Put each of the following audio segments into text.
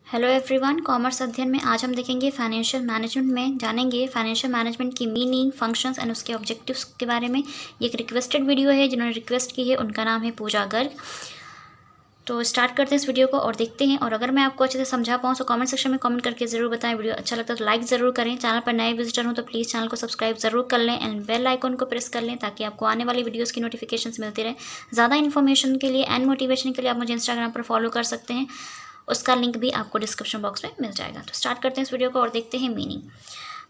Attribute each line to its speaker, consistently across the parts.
Speaker 1: Hello everyone, commerce अध्ययन में आज हम देखेंगे फाइनेंशियल मैनेजमेंट में जानेंगे फाइनेंशियल मैनेजमेंट की मीनिंग, फंक्शंस एंड उसके ऑब्जेक्टिव्स के बारे में। ये एक रिक्वेस्टेड वीडियो है, जिन्होंने रिक्वेस्ट की है उनका नाम है पूजा गर्ग। तो स्टार्ट करते हैं इस वीडियो को और देखते हैं। और अगर मैं आपको अच्छे से समझा पाऊँ तो कमेंट सेक्शन में कमेंट करके ज़रूर बताएं। वीडियो अच्छा लगता है तो लाइक ज़रूर करें। चैनल पर नए विजिटर हो तो प्लीज़ चैनल को सब्सक्राइब ज़रूर कर लें एंड बेल आइकन को प्रेस कर लें ताकि आपको आने वाली वीडियोज़ की नोटिफिकेशंस मिलती रहे। ज़्यादा इन्फॉर्मेशन के लिए एंड मोटिवेशन के लिए आप मुझे इंस्टाग्राम पर फॉलो कर सकते हैं, उसका लिंक भी आपको डिस्क्रिप्शन बॉक्स में मिल जाएगा। तो स्टार्ट करते हैं इस वीडियो को और देखते हैं meaning.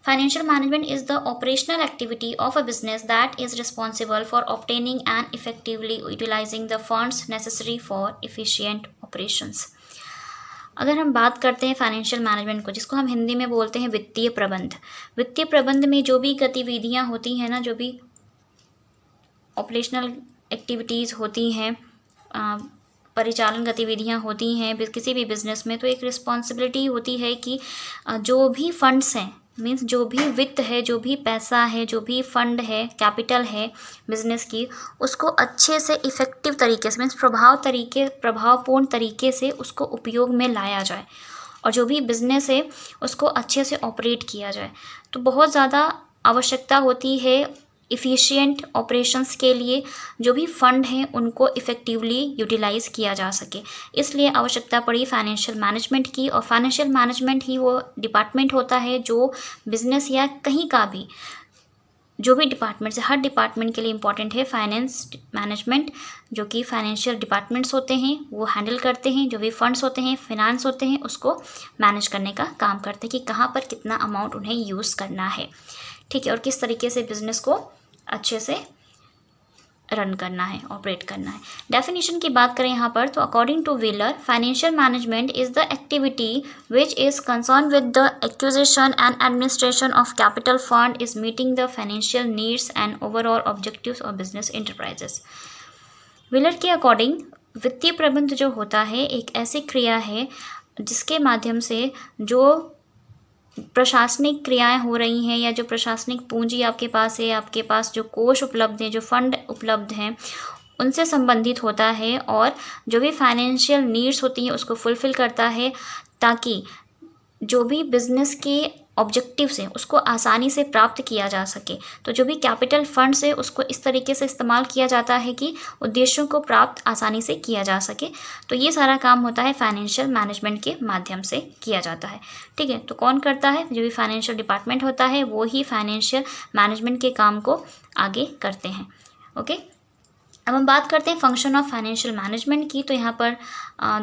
Speaker 1: Financial management is the operational activity of a business that is responsible for obtaining and effectively utilising the funds necessary for efficient operations. अगर हम बात करते हैं फाइनेंशियल मैनेजमेंट को, जिसको हम हिंदी में बोलते हैं वित्तीय प्रबंध। वित्तीय प्रबंध में जो भी गतिविधियाँ होती हैं ना, जो भी ऑपरेशनल एक्टिविटीज़ होती हैं, परिचालन गतिविधियाँ होती हैं किसी भी बिज़नेस में, तो एक रिस्पॉन्सिबिलिटी होती है कि जो भी फंड्स हैं, मीन्स जो भी वित्त है, जो भी पैसा है, जो भी फंड है, कैपिटल है बिज़नेस की, उसको अच्छे से इफ़ेक्टिव तरीके से, मीन्स प्रभावपूर्ण तरीके से उसको उपयोग में लाया जाए और जो भी बिज़नेस है उसको अच्छे से ऑपरेट किया जाए। तो बहुत ज़्यादा आवश्यकता होती है इफ़िशिएंट ऑपरेशंस के लिए, जो भी फंड हैं उनको इफ़ेक्टिवली यूटिलाइज़ किया जा सके। इसलिए आवश्यकता पड़ी फाइनेंशियल मैनेजमेंट की। और फाइनेंशियल मैनेजमेंट ही वो डिपार्टमेंट होता है जो बिज़नेस या कहीं का भी जो भी डिपार्टमेंट्स है, हर डिपार्टमेंट के लिए इम्पॉर्टेंट है फाइनेंस मैनेजमेंट। जो कि फाइनेंशियल डिपार्टमेंट्स होते हैं वो हैंडल करते हैं, जो भी फंड्स होते हैं, फिनांस होते हैं, उसको मैनेज करने का काम करते हैं कि कहाँ पर कितना अमाउंट उन्हें यूज़ करना है, ठीक है, और किस तरीके से बिज़नेस को अच्छे से रन करना है, ऑपरेट करना है। डेफिनेशन की बात करें यहाँ पर तो according two wheeler, financial management is the activity which is concern with the acquisition and administration of capital fund is meeting the financial needs and overall objectives of business enterprises. Wheeler के according वित्तीय प्रबंध जो होता है एक ऐसी क्रिया है जिसके माध्यम से जो प्रशासनिक क्रियाएं हो रही हैं या जो प्रशासनिक पूंजी आपके पास है, आपके पास जो कोष उपलब्ध हैं, जो फंड उपलब्ध हैं, उनसे संबंधित होता है और जो भी फाइनेंशियल नीड्स होती हैं उसको फुलफ़िल करता है ताकि जो भी बिज़नेस के ऑब्जेक्टिव्स हैं उसको आसानी से प्राप्त किया जा सके। तो जो भी कैपिटल फंड्स है उसको इस तरीके से इस्तेमाल किया जाता है कि उद्देश्यों को प्राप्त आसानी से किया जा सके। तो ये सारा काम होता है फाइनेंशियल मैनेजमेंट के माध्यम से किया जाता है, ठीक है। तो कौन करता है? जो भी फाइनेंशियल डिपार्टमेंट होता है वो ही फाइनेंशियल मैनेजमेंट के काम को आगे करते हैं, ओके। अब हम बात करते हैं फंक्शन ऑफ फाइनेंशियल मैनेजमेंट की। तो यहाँ पर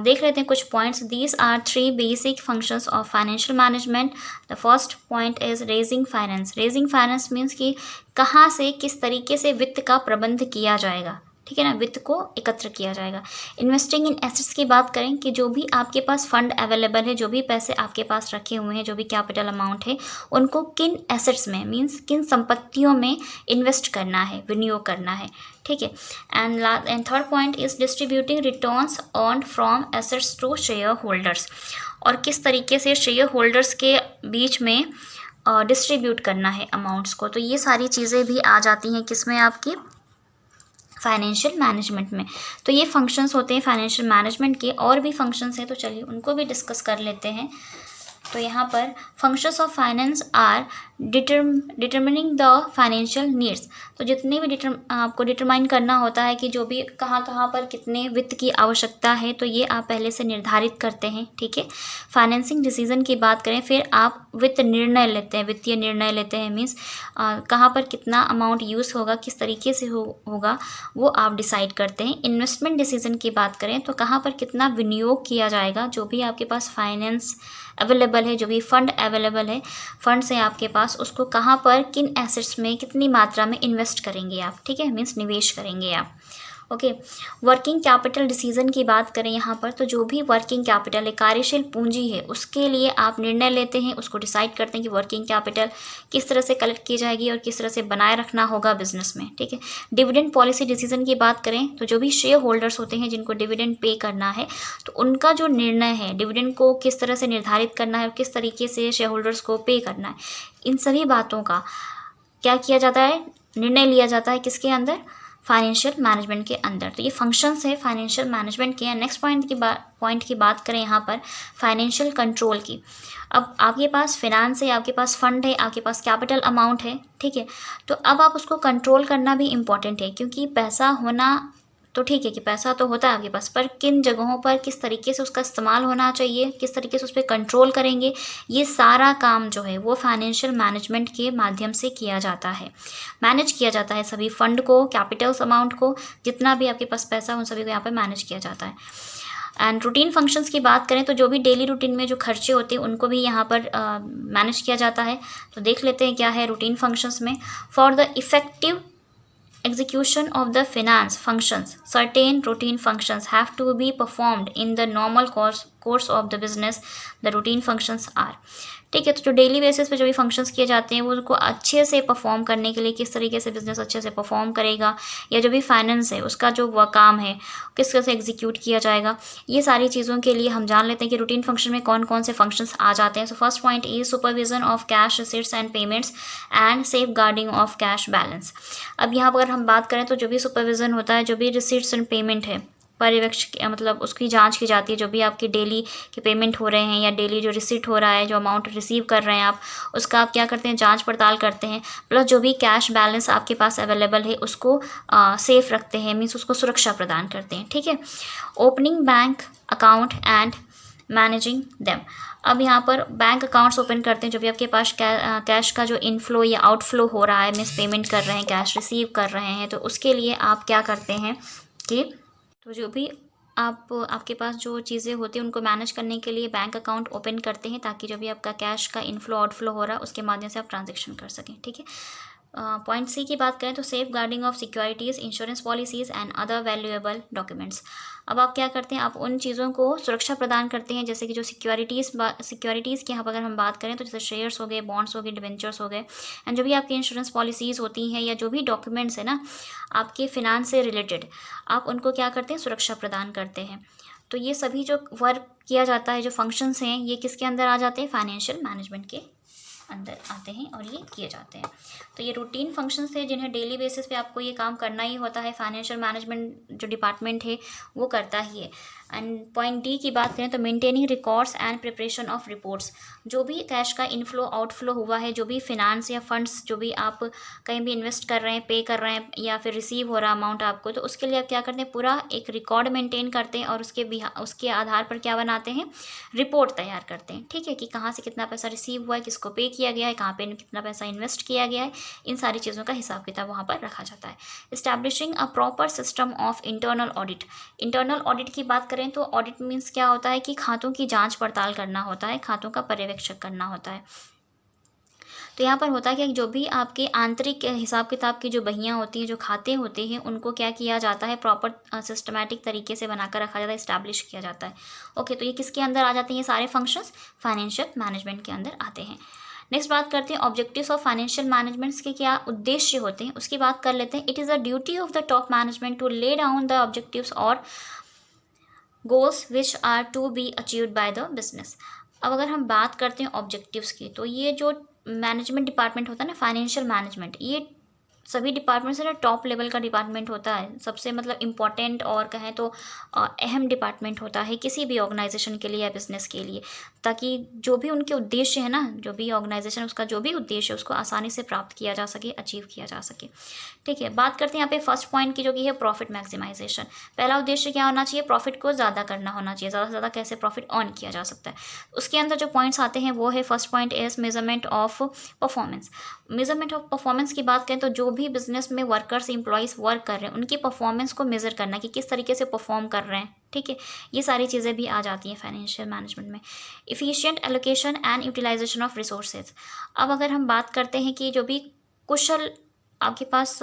Speaker 1: देख लेते हैं कुछ points. These are 3 basic functions of financial management. The first point is raising finance. Raising finance means कि कहाँ से किस तरीके से वित्त का प्रबंध किया जाएगा, ठीक है ना, वित्त को एकत्र किया जाएगा। इन्वेस्टिंग इन एसेट्स की बात करें कि जो भी आपके पास फंड अवेलेबल है, जो भी पैसे आपके पास रखे हुए हैं, जो भी कैपिटल अमाउंट है, उनको किन एसेट्स में, मीन्स किन संपत्तियों में इन्वेस्ट करना है, विनियोग करना है, ठीक है। And third point is distributing returns earned from assets to shareholders. और किस तरीके से शेयर होल्डर्स के बीच में डिस्ट्रीब्यूट करना है अमाउंट्स को। तो ये सारी चीज़ें भी आ जाती हैं किसमें, आपकी फाइनेंशियल मैनेजमेंट में। तो ये फंक्शंस होते हैं फाइनेंशियल मैनेजमेंट के। और भी फंक्शंस हैं तो चलिए उनको भी डिस्कस कर लेते हैं। तो यहाँ पर functions of finance are determining the financial needs. तो जितने भी आपको डिटरमाइन करना होता है कि जो भी कहाँ कहाँ पर कितने वित्त की आवश्यकता है, तो ये आप पहले से निर्धारित करते हैं, ठीक है। फाइनेंसिंग डिसीजन की बात करें, फिर आप वित्त निर्णय लेते हैं, वित्तीय निर्णय लेते हैं, मीन्स कहाँ पर कितना अमाउंट यूज़ होगा, किस तरीके से होगा वो आप डिसाइड करते हैं। इन्वेस्टमेंट डिसीजन की बात करें तो कहाँ पर कितना विनियोग किया जाएगा, जो भी आपके पास फाइनेंस अवेलेबल है, जो भी फंड अवेलेबल है, फंड्स हैं आपके पास, उसको कहाँ पर किन एसेट्स में कितनी मात्रा में इन्वेस्ट करेंगे आप, ठीक है, मीन्स निवेश करेंगे आप, ओके। वर्किंग कैपिटल डिसीजन की बात करें यहाँ पर तो जो भी वर्किंग कैपिटल है, कार्यशील पूंजी है, उसके लिए आप निर्णय लेते हैं, उसको डिसाइड करते हैं कि वर्किंग कैपिटल किस तरह से कलेक्ट की जाएगी और किस तरह से बनाए रखना होगा बिजनेस में, ठीक है। डिविडेंड पॉलिसी डिसीजन की बात करें तो जो भी शेयर होल्डर्स होते हैं जिनको डिविडेंड पे करना है, तो उनका जो निर्णय है डिविडेंड को किस तरह से निर्धारित करना है और किस तरीके से शेयर होल्डर्स को पे करना है, इन सभी बातों का क्या किया जाता है, निर्णय लिया जाता है किसके अंदर, फाइनेंशियल मैनेजमेंट के अंदर। तो ये फंक्शंस है फाइनेंशियल मैनेजमेंट के। नेक्स्ट पॉइंट की बात करें यहाँ पर फाइनेंशियल कंट्रोल की। अब आपके पास फिनांस है, आपके पास फंड है, आपके पास कैपिटल अमाउंट है, ठीक है। तो अब आप उसको कंट्रोल करना भी इम्पॉर्टेंट है, क्योंकि पैसा होना तो ठीक है कि पैसा तो होता है आपके पास, पर किन जगहों पर किस तरीके से उसका इस्तेमाल होना चाहिए, किस तरीके से उस पर कंट्रोल करेंगे, ये सारा काम जो है वो फाइनेंशियल मैनेजमेंट के माध्यम से किया जाता है। मैनेज किया जाता है सभी फंड को, कैपिटल्स अमाउंट को, जितना भी आपके पास पैसा उन सभी को यहाँ पर मैनेज किया जाता है। एंड रूटीन फंक्शंस की बात करें तो जो भी डेली रूटीन में जो खर्चे होते हैं उनको भी यहाँ पर मैनेज किया जाता है। तो देख लेते हैं क्या है रूटीन फंक्शंस में। For the effective execution of the finance functions, certain routine functions have to be performed in the normal course of the business. The routine functions are, ठीक है। तो जो डेली बेसिस पे जो भी फंक्शंस किए जाते हैं वो उनको अच्छे से परफॉर्म करने के लिए किस तरीके से बिजनेस अच्छे से परफॉर्म करेगा, या जो भी फाइनेंस है उसका जो वह काम है किस तरह से एग्जीक्यूट किया जाएगा, ये सारी चीज़ों के लिए हम जान लेते हैं कि रूटीन फंक्शन में कौन कौन से फंक्शंस आ जाते हैं। So first point is supervision of cash receipts and payments and safeguarding of cash balance. अब यहाँ पर अगर हम बात करें तो जो भी सुपरविजन होता है, जो भी रिसीट्स एंड पेमेंट है, पर्यवेक्षक मतलब उसकी जांच की जाती है। जो भी आपकी डेली के पेमेंट हो रहे हैं या डेली जो रिसीट हो रहा है, जो अमाउंट रिसीव कर रहे हैं आप, उसका आप क्या करते हैं, जांच पड़ताल करते हैं। प्लस जो भी कैश बैलेंस आपके पास अवेलेबल है उसको सेफ रखते हैं, मीन्स उसको सुरक्षा प्रदान करते हैं, ठीक है। Opening bank account and managing them. अब यहाँ पर बैंक अकाउंट्स ओपन करते हैं, जो भी आपके पास कैश का जो इनफ्लो या आउटफ्लो हो रहा है, मीन्स पेमेंट कर रहे हैं, कैश रिसीव कर रहे हैं, तो उसके लिए आप क्या करते हैं कि तो जो भी आपके पास जो चीज़ें होती हैं उनको मैनेज करने के लिए बैंक अकाउंट ओपन करते हैं, ताकि जो भी आपका कैश का इनफ्लो आउटफ्लो हो रहा है उसके माध्यम से आप ट्रांजैक्शन कर सकें, ठीक है। पॉइंट सी की बात करें तो safeguarding of securities, insurance policies and other valuable documents. अब आप क्या करते हैं, आप उन चीज़ों को सुरक्षा प्रदान करते हैं, जैसे कि जो सिक्योरिटीज़ की यहाँ पर अगर हम बात करें तो जैसे शेयर्स हो गए, बॉन्ड्स हो गए, डिबेंचर्स हो गए, एंड जो भी आपकी इंश्योरेंस पॉलिसीज़ होती हैं या जो भी डॉक्यूमेंट्स है ना आपके फिनांस से रिलेटेड, आप उनको क्या करते हैं, सुरक्षा प्रदान करते हैं। तो ये सभी जो वर्क किया जाता है, जो फंक्शंस हैं, ये किसके अंदर आ जाते हैं, फाइनेंशियल मैनेजमेंट के अंदर आते हैं और ये किए जाते हैं। तो ये रूटीन फंक्शंस थे जिन्हें डेली बेसिस पे आपको ये काम करना ही होता है, फाइनेंशियल मैनेजमेंट जो डिपार्टमेंट है वो करता ही है। एंड पॉइंट डी की बात करें तो maintaining records and preparation of reports. जो भी कैश का इनफ्लो आउटफ्लो हुआ है, जो भी फिनांस या फंड्स जो भी आप कहीं भी इन्वेस्ट कर रहे हैं, पे कर रहे हैं या फिर रिसीव हो रहा अमाउंट आपको, तो उसके लिए आप क्या करते हैं, पूरा एक रिकॉर्ड मेंटेन करते हैं और उसके आधार पर क्या बनाते हैं, रिपोर्ट तैयार करते हैं, ठीक है, कि कहाँ से कितना पैसा रिसीव हुआ है, किसको पे किया गया है, कहाँ पे कितना पैसा इन्वेस्ट किया गया है, इन सारी चीज़ों का हिसाब किताब वहाँ पर रखा जाता है। Establishing a proper system of internal audit. Internal audit की बात करें तो ऑडिट मीन्स क्या होता है कि खातों की जांच पड़ताल करना होता है, खातों का पर्यवेक्षक करना होता है। तो यहाँ पर होता है कि जो भी आपके आंतरिक हिसाब किताब की जो बहियाँ होती हैं, जो खाते होते हैं, उनको क्या किया जाता है, प्रॉपर सिस्टमैटिक तरीके से बनाकर रखा जाता है, इस्टेब्लिश किया जाता है। ओके, तो ये किसके अंदर आ जाते हैं, ये सारे फंक्शंस फाइनेंशियल मैनेजमेंट के अंदर आते हैं। नेक्स्ट बात करते हैं ऑब्जेक्टिव्स ऑफ फाइनेंशियल मैनेजमेंट्स के क्या उद्देश्य होते हैं, उसकी बात कर लेते हैं। It is a duty of the top management to lay down the objectives और goals which are to be achieved by the business. अब अगर हम बात करते हैं ऑब्जेक्टिव्स की, तो ये जो मैनेजमेंट डिपार्टमेंट होता है ना, फाइनेंशियल मैनेजमेंट, ये सभी डिपार्टमेंट से ना टॉप लेवल का डिपार्टमेंट होता है, सबसे मतलब इम्पॉर्टेंट और कहें तो अहम डिपार्टमेंट होता है किसी भी ऑर्गेनाइजेशन के लिए या बिजनेस के लिए, ताकि जो भी उनके उद्देश्य है ना, जो भी ऑर्गेनाइजेशन उसका जो भी उद्देश्य है उसको आसानी से प्राप्त किया जा सके, अचीव किया जा सके, ठीक है। बात करते हैं यहाँ पे फर्स्ट पॉइंट की, जो कि है प्रॉफिट मैक्सिमाइजेशन। पहला उद्देश्य क्या होना चाहिए, प्रॉफिट को ज़्यादा करना होना चाहिए, ज़्यादा से ज़्यादा कैसे प्रॉफिट अर्न किया जा सकता है। उसके अंदर जो पॉइंट्स आते हैं वो है first point is measurement of performance. Measurement of performance की बात करें तो जो भी बिजनेस में वर्कर्स एम्प्लॉयज़ वर्क कर रहे हैं उनकी परफॉर्मेंस को मेज़र करना कि किस तरीके से परफॉर्म कर रहे हैं, ठीक है, ये सारी चीज़ें भी आ जाती हैं फाइनेंशियल मैनेजमेंट में। Efficient allocation and utilisation of resources. अब अगर हम बात करते हैं कि जो भी कुशल आपके पास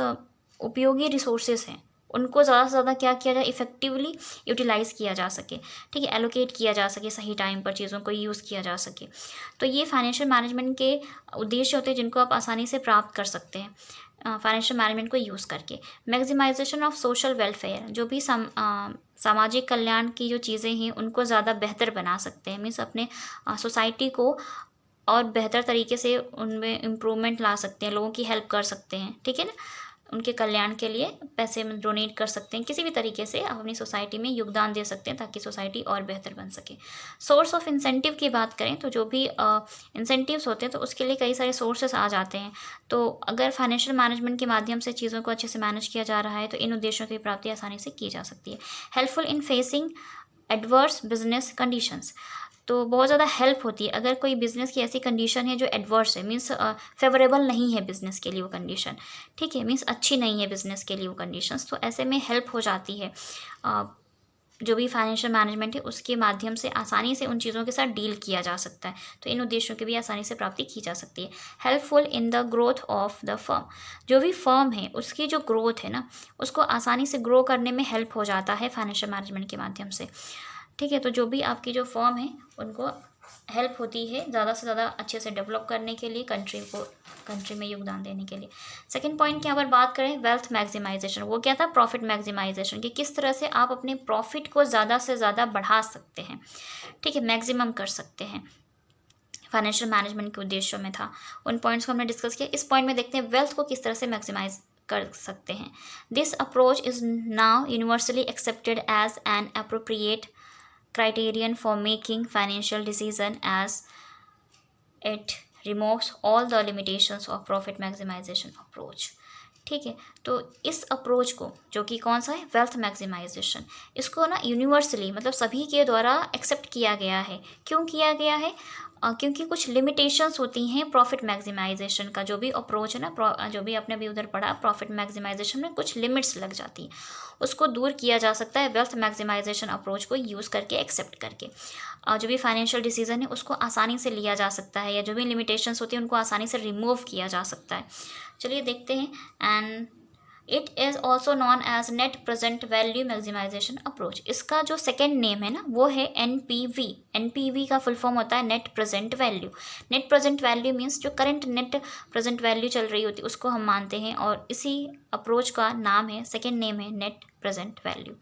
Speaker 1: उपयोगी रिसोर्सेज हैं उनको ज़्यादा से ज़्यादा क्या किया जाए, इफेक्टिवली यूटिलाइज़ किया जा सके, ठीक है, एलोकेट किया जा सके, सही टाइम पर चीज़ों को यूज़ किया जा सके। तो ये फाइनेंशियल मैनेजमेंट के उद्देश्य होते हैं जिनको आप आसानी से प्राप्त कर सकते हैं फाइनेंशियल मैनेजमेंट को यूज़ करके। मैक्सिमाइजेशन ऑफ सोशल वेलफेयर, जो भी सामाजिक कल्याण की जो चीज़ें हैं उनको ज़्यादा बेहतर बना सकते हैं, मीन्स अपने सोसाइटी को और बेहतर तरीके से उनमें इम्प्रूवमेंट ला सकते हैं, लोगों की हेल्प कर सकते हैं, ठीक है ना। उनके कल्याण के लिए पैसे डोनेट कर सकते हैं। किसी भी तरीके से आप अपनी सोसाइटी में योगदान दे सकते हैं ताकि सोसाइटी और बेहतर बन सके। सोर्स ऑफ इंसेंटिव की बात करें तो जो भी इंसेंटिव्स होते हैं तो उसके लिए कई सारे सोर्सेस आ जाते हैं। तो अगर फाइनेंशियल मैनेजमेंट के माध्यम से चीज़ों को अच्छे से मैनेज किया जा रहा है तो इन उद्देश्यों की प्राप्ति आसानी से की जा सकती है। Helpful in facing adverse business conditions, तो बहुत ज़्यादा हेल्प होती है अगर कोई बिज़नेस की ऐसी कंडीशन है जो एडवर्स है, मीन्स फेवरेबल नहीं है बिज़नेस के लिए वो कंडीशन, ठीक है, मीन्स अच्छी नहीं है बिज़नेस के लिए वो कंडीशंस, तो ऐसे में हेल्प हो जाती है। जो भी फाइनेंशियल मैनेजमेंट है उसके माध्यम से आसानी से उन चीज़ों के साथ डील किया जा सकता है, तो इन उद्देश्यों की भी आसानी से प्राप्ति की जा सकती है। Helpful in the growth of the firm, जो भी फर्म है उसकी जो ग्रोथ है ना उसको आसानी से ग्रो करने में हेल्प हो जाता है फाइनेंशियल मैनेजमेंट के माध्यम से, ठीक है। तो जो भी आपकी जो फर्म है उनको हेल्प होती है ज़्यादा से ज़्यादा अच्छे से डेवलप करने के लिए, कंट्री में योगदान देने के लिए। सेकंड पॉइंट की अगर बात करें वेल्थ मैक्सिमाइजेशन, वो क्या था, प्रॉफिट मैक्सिमाइजेशन, कि किस तरह से आप अपने प्रॉफिट को ज़्यादा से ज़्यादा बढ़ा सकते हैं, ठीक है, मैक्सिमम कर सकते हैं, फाइनेंशियल मैनेजमेंट के उद्देश्यों में था। उन पॉइंट्स को हमने डिस्कस किया। इस पॉइंट में देखते हैं वेल्थ को किस तरह से मैक्सिमाइज कर सकते हैं। This approach is now universally accepted as an appropriate criterion for making financial decision as it removes all the limitations of profit maximization approach, ठीक है। तो इस अप्रोच को, जो कि कौन सा है, वेल्थ मैक्सिमाइजेशन, इसको ना यूनिवर्सली मतलब सभी के द्वारा एक्सेप्ट किया गया है। क्यों किया गया है? क्योंकि कुछ लिमिटेशंस होती हैं प्रॉफिट मैक्सिमाइजेशन का, जो भी अप्रोच है ना, जो भी आपने अभी उधर पढ़ा, प्रॉफिट मैक्सिमाइजेशन में कुछ लिमिट्स लग जाती हैं, उसको दूर किया जा सकता है वेल्थ मैक्सिमाइजेशन अप्रोच को यूज़ करके, एक्सेप्ट करके। जो भी फाइनेंशियल डिसीजन है उसको आसानी से लिया जा सकता है, या जो भी लिमिटेशंस होती हैं उनको आसानी से रिमूव किया जा सकता है। चलिए देखते हैं। And it is also known as net present value maximisation approach. इसका जो सेकेंड नेम है ना वो है NPV। NPV का फुल फॉर्म होता है net present value. Net present value means जो करंट नेट प्रेजेंट वैल्यू चल रही होती है उसको हम मानते हैं, और इसी अप्रोच का नाम है, सेकेंड नेम है net present value.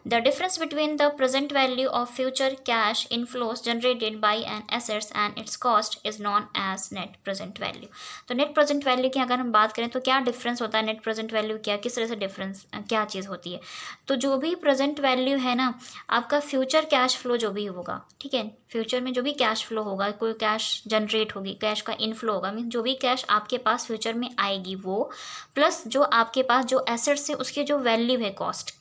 Speaker 1: The difference between the present value of future cash inflows generated by an assets and its cost is known as net present value। तो net present value की अगर हम बात करें तो क्या difference होता है, net present value क्या, किस तरह से डिफरेंस, क्या चीज़ होती है? तो जो भी present value है ना, आपका फ्यूचर कैश फ्लो जो भी होगा, ठीक है, फ्यूचर में जो भी कैश फ्लो होगा, कोई कैश जनरेट होगी, कैश का इनफ्लो होगा, मीन जो भी कैश आपके पास फ्यूचर में आएगी वो, प्लस जो आपके पास जो एसेट्स है उसकी जो वैल्यू है,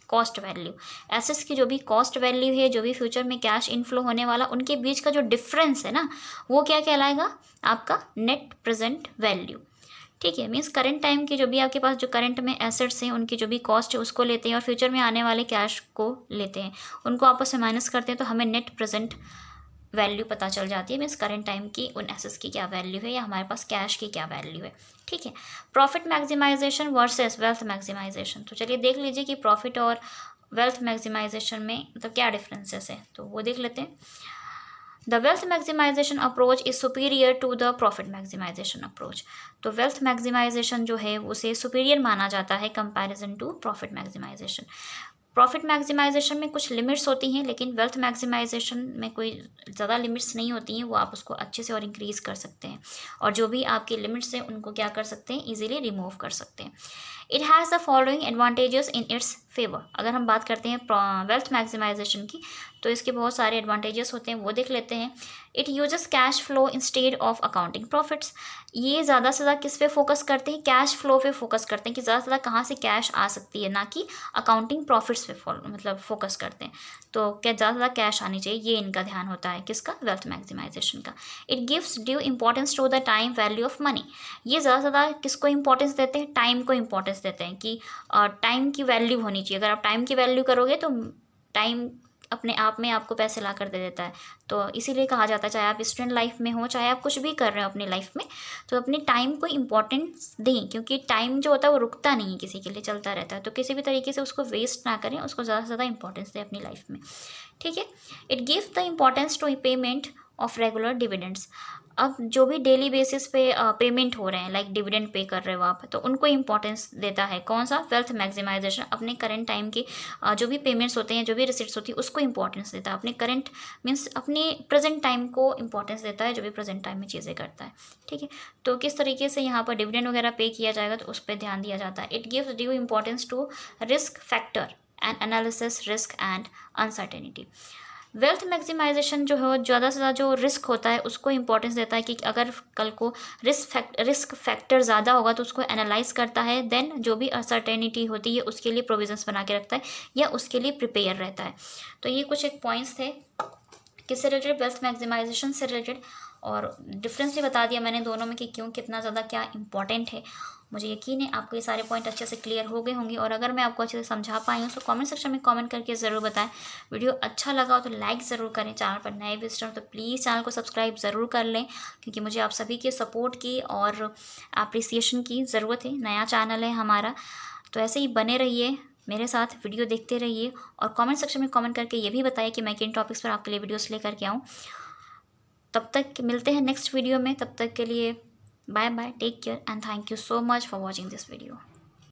Speaker 1: कॉस्ट वैल्यू, एसेट्स की जो भी कॉस्ट वैल्यू है, जो भी फ्यूचर में कैश इनफ्लो होने वाला, उनके बीच का जो डिफरेंस है ना वो क्या कहलाएगा, आपका नेट प्रेजेंट वैल्यू, ठीक है। मीन्स करंट टाइम की जो भी आपके पास जो करंट में एसेट्स हैं उनकी जो भी कॉस्ट है उसको लेते हैं, और फ्यूचर में आने वाले कैश को लेते हैं, उनको आपस में माइनस करते हैं, तो हमें नेट प्रेजेंट वैल्यू पता चल जाती है। मीन्स करंट टाइम की उन एसेट्स की क्या वैल्यू है, या हमारे पास कैश की क्या वैल्यू है, ठीक है। Profit maximisation versus wealth maximisation, तो चलिए देख लीजिए कि प्रॉफिट और वेल्थ मैक्सिमाइजेशन में मतलब क्या डिफरेंसेस है, तो वो देख लेते हैं। The wealth maximisation approach is superior to the profit maximisation approach. तो वेल्थ मैक्सिमाइजेशन जो है उसे सुपीरियर माना जाता है comparison to profit maximisation. Profit maximisation में कुछ लिमिट्स होती हैं, लेकिन वेल्थ मैक्सिमाइजेशन में कोई ज़्यादा लिमिट्स नहीं होती हैं, वो आप उसको अच्छे से और इंक्रीज़ कर सकते हैं, और जो भी आपकी लिमिट्स हैं उनको क्या कर सकते हैं, ईजिली रिमूव कर सकते हैं। It has the following advantages in its favour. अगर हम बात करते हैं वेल्थ मैक्सिमाइजेशन की तो इसके बहुत सारे एडवांटेजेस होते हैं, वो देख लेते हैं। It uses cash flow instead of accounting profits. ये ज़्यादा से ज़्यादा किस पे फोकस करते हैं, कैश फ्लो पे फोकस करते हैं, कि ज़्यादा से ज़्यादा कहाँ से कैश आ सकती है, ना कि अकाउंटिंग प्रॉफिट्स पे मतलब फोकस करते हैं। तो क्या ज़्यादा से ज़्यादा कैश आनी चाहिए, ये इनका ध्यान होता है, किसका, वेल्थ मैक्सिमाइजेशन का। It gives due importance to the time value of money. ये ज़्यादा से ज़्यादा किसको इंपॉर्टेंस देते हैं, टाइम को इंपॉर्टेंस देते हैं, कि टाइम की वैल्यू होनी चाहिए। अगर आप टाइम की वैल्यू करोगे तो टाइम अपने आप में आपको पैसे ला कर दे देता है। तो इसीलिए कहा जाता है, चाहे आप स्टूडेंट लाइफ में हो, चाहे आप कुछ भी कर रहे हो अपनी लाइफ में, तो अपने टाइम को इम्पोर्टेंस दें, क्योंकि टाइम जो होता है वो रुकता नहीं है, किसी के लिए चलता रहता है। तो किसी भी तरीके से उसको वेस्ट ना करें, उसको ज़्यादा से ज़्यादा इंपॉर्टेंस दें अपनी लाइफ में, ठीक है। It gives the importance to payment of regular dividends. अब जो भी डेली बेसिस पे पेमेंट हो रहे हैं, लाइक डिविडेंड पे कर रहे हो आप, तो उनको इंपॉर्टेंस देता है कौन सा, वेल्थ मैक्सिमाइजेशन। अपने करंट टाइम के जो भी पेमेंट्स होते हैं, जो भी रिसिट्स होती है, उसको इंपॉर्टेंस देता है। अपने करंट मीन्स अपने प्रेजेंट टाइम को इंपॉर्टेंस देता है, जो भी प्रेजेंट टाइम में चीज़ें करता है। ठीक है, तो किस तरीके से यहाँ पर डिविडेंड वगैरह पे किया जाएगा, तो उस पर ध्यान दिया जाता है। It gives due importance to risk factor and analysis risk and uncertainty. Wealth maximisation जो है, ज़्यादा से ज़्यादा जो रिस्क होता है उसको इंपॉर्टेंस देता है कि अगर कल को रिस्क फैक्टर ज़्यादा होगा तो उसको एनालाइज करता है, देन जो भी अनसर्टेनिटी होती है उसके लिए प्रोविजंस बना के रखता है या उसके लिए प्रिपेयर रहता है। तो ये कुछ एक पॉइंट्स थे किससे रिलेटेड, वेल्थ मैक्सिमाइजेशन से रिलेटेड, और डिफरेंस भी बता दिया मैंने दोनों में कि क्यों कितना ज़्यादा क्या इंपॉर्टेंट है। मुझे यकीन है आपको ये सारे पॉइंट अच्छे से क्लियर हो गए होंगे, और अगर मैं आपको अच्छे से समझा पाई हूँ तो कमेंट सेक्शन में कमेंट करके ज़रूर बताएं। वीडियो अच्छा लगा हो तो लाइक ज़रूर करें, चैनल पर नए विजिटर हो तो प्लीज़ चैनल को सब्सक्राइब ज़रूर कर लें, क्योंकि मुझे आप सभी के सपोर्ट की और अप्रिसिएशन की ज़रूरत है। नया चैनल है हमारा, तो ऐसे ही बने रहिए मेरे साथ, वीडियो देखते रहिए, और कमेंट सेक्शन में कमेंट करके ये भी बताइए कि मैं किन टॉपिक्स पर आपके लिए वीडियोस लेकर के आऊँ। तब तक मिलते हैं नेक्स्ट वीडियो में, तब तक के लिए bye bye, take care and thank you so much for watching this video.